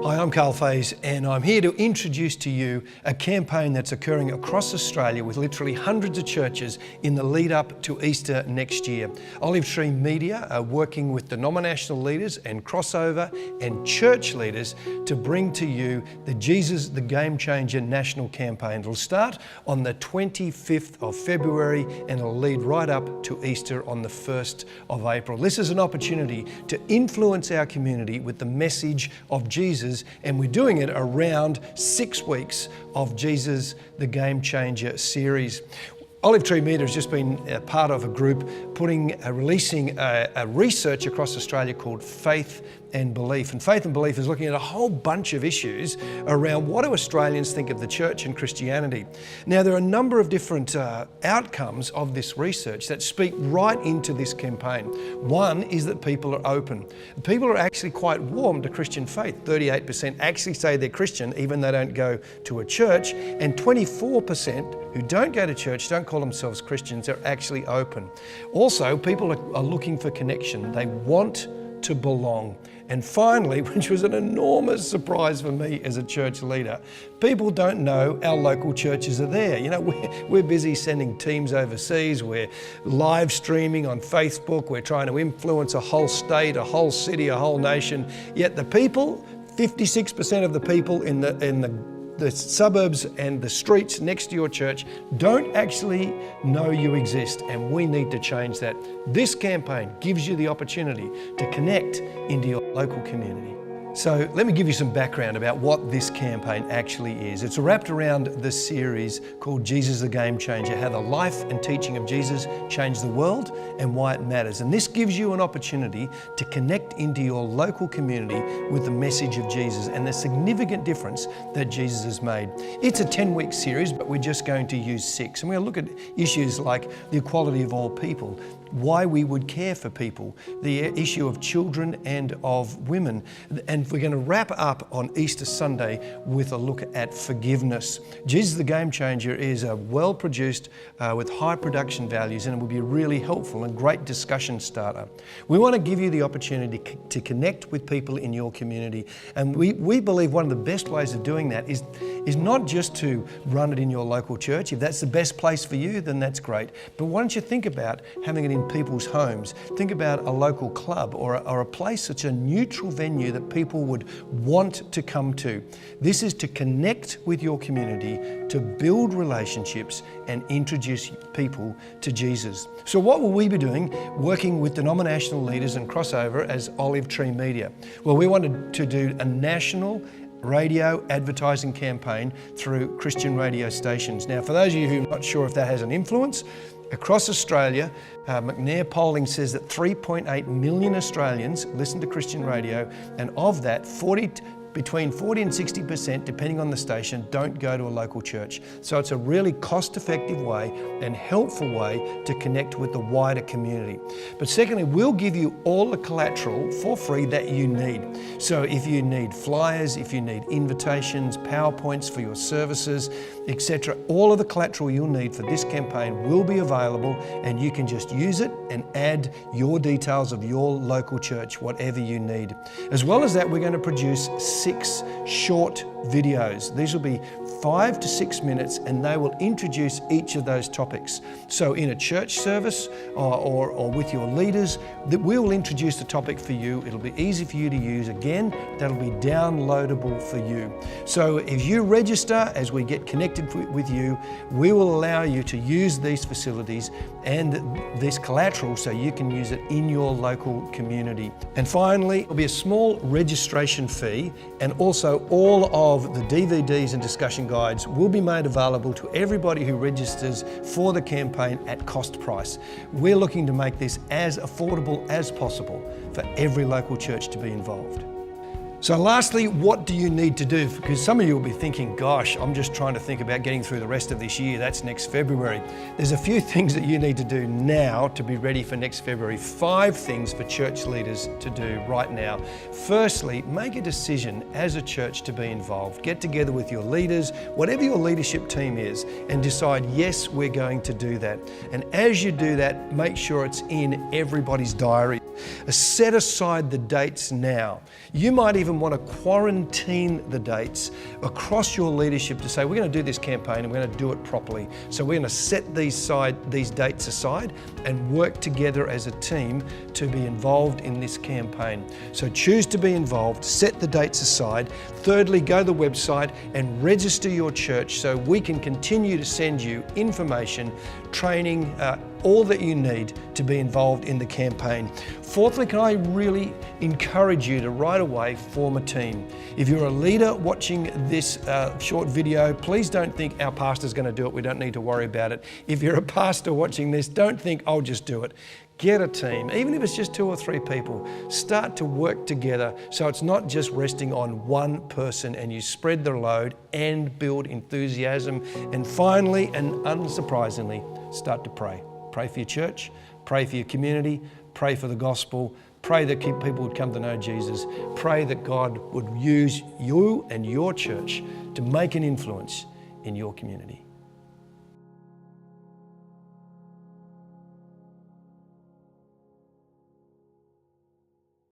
Hi, I'm Carl Faze and I'm here to introduce to you a campaign that's occurring across Australia with literally hundreds of churches in the lead up to Easter next year. Olive Tree Media are working with denominational leaders and crossover and church leaders to bring to you the Jesus the Game Changer national campaign. It'll start on the 25th of February and it'll lead right up to Easter on the 1st of April. This is an opportunity to influence our community with the message of Jesus, and we're doing it around 6 weeks of Jesus the Game Changer series. Olive Tree Media has just been a part of a group releasing a research across Australia called Faith and Belief. And Faith and Belief is looking at a whole bunch of issues around what do Australians think of the church and Christianity. Now, there are a number of different outcomes of this research that speak right into this campaign. One is that people are open. People are actually quite warm to Christian faith. 38% actually say they're Christian even though they don't go to a church, and 24% who don't go to church, don't call themselves Christians, are actually open. Also, people are looking for connection. They want to belong. And finally, which was an enormous surprise for me as a church leader, people don't know our local churches are there. You know, we're busy sending teams overseas, we're live streaming on Facebook, we're trying to influence a whole state, a whole city, a whole nation, yet the people, 56% of the people in the suburbs and the streets next to your church don't actually know you exist, and we need to change that. This campaign gives you the opportunity to connect into your local community. So let me give you some background about what this campaign actually is. It's wrapped around the series called Jesus the Game Changer, how the life and teaching of Jesus changed the world and why it matters. And this gives you an opportunity to connect into your local community with the message of Jesus and the significant difference that Jesus has made. It's a 10-week series, but we're just going to use 6. And we're going to look at issues like the equality of all people, why we would care for people, the issue of children and of women. And we're going to wrap up on Easter Sunday with a look at forgiveness. Jesus the Game Changer is a well-produced with high production values, and it will be a really helpful and great discussion starter. We want to give you the opportunity to connect with people in your community. And we believe one of the best ways of doing that is not just to run it in your local church. If that's the best place for you, then that's great. But why don't you think about having it in people's homes? Think about a local club or a place such a neutral venue that people would want to come to. This is to connect with your community, to build relationships and introduce people to Jesus. So what will we be doing working with denominational leaders and crossover as Olive Tree Media? Well, we wanted to do a national radio advertising campaign through Christian radio stations. Now, for those of you who are not sure if that has an influence, across Australia, McNair polling says that 3.8 million Australians listen to Christian radio, and of that, between 40 and 60%, depending on the station, don't go to a local church. So it's a really cost-effective way and helpful way to connect with the wider community. But secondly, we'll give you all the collateral for free that you need. So if you need flyers, if you need invitations, PowerPoints for your services, etc., all of the collateral you'll need for this campaign will be available, and you can just use it and add your details of your local church, whatever you need. As well as that, we're going to produce 6 short videos. These will be 5 to 6 minutes, and they will introduce each of those topics. So in a church service or with your leaders, that we will introduce the topic for you. It'll be easy for you to use. Again, that'll be downloadable for you. So if you register as we get connected with you, we will allow you to use these facilities and this collateral so you can use it in your local community. And finally, there'll be a small registration fee, and also all of the DVDs and discussion guides will be made available to everybody who registers for the campaign at cost price. We're looking to make this as affordable as possible for every local church to be involved. So lastly, what do you need to do? Because some of you will be thinking, gosh, I'm just trying to think about getting through the rest of this year. That's next February. There's a few things that you need to do now to be ready for next February. 5 things for church leaders to do right now. Firstly, make a decision as a church to be involved. Get together with your leaders, whatever your leadership team is, and decide, yes, we're going to do that. And as you do that, make sure it's in everybody's diary. Set aside the dates now. You might even want to quarantine the dates across your leadership to say, we're going to do this campaign and we're going to do it properly. So we're going to set these dates aside and work together as a team to be involved in this campaign. So choose to be involved, set the dates aside. Thirdly, go to the website and register your church so we can continue to send you information, training, all that you need to be involved in the campaign. Fourthly, can I really encourage you to right away form a team. If you're a leader watching this short video, please don't think our pastor's going to do it, we don't need to worry about it. If you're a pastor watching this, don't think I'll just do it. Get a team, even if it's just 2 or 3 people. Start to work together so it's not just resting on one person, and you spread the load and build enthusiasm. And finally, and unsurprisingly, start to pray. Pray for your church, pray for your community, pray for the gospel, pray that people would come to know Jesus, pray that God would use you and your church to make an influence in your community.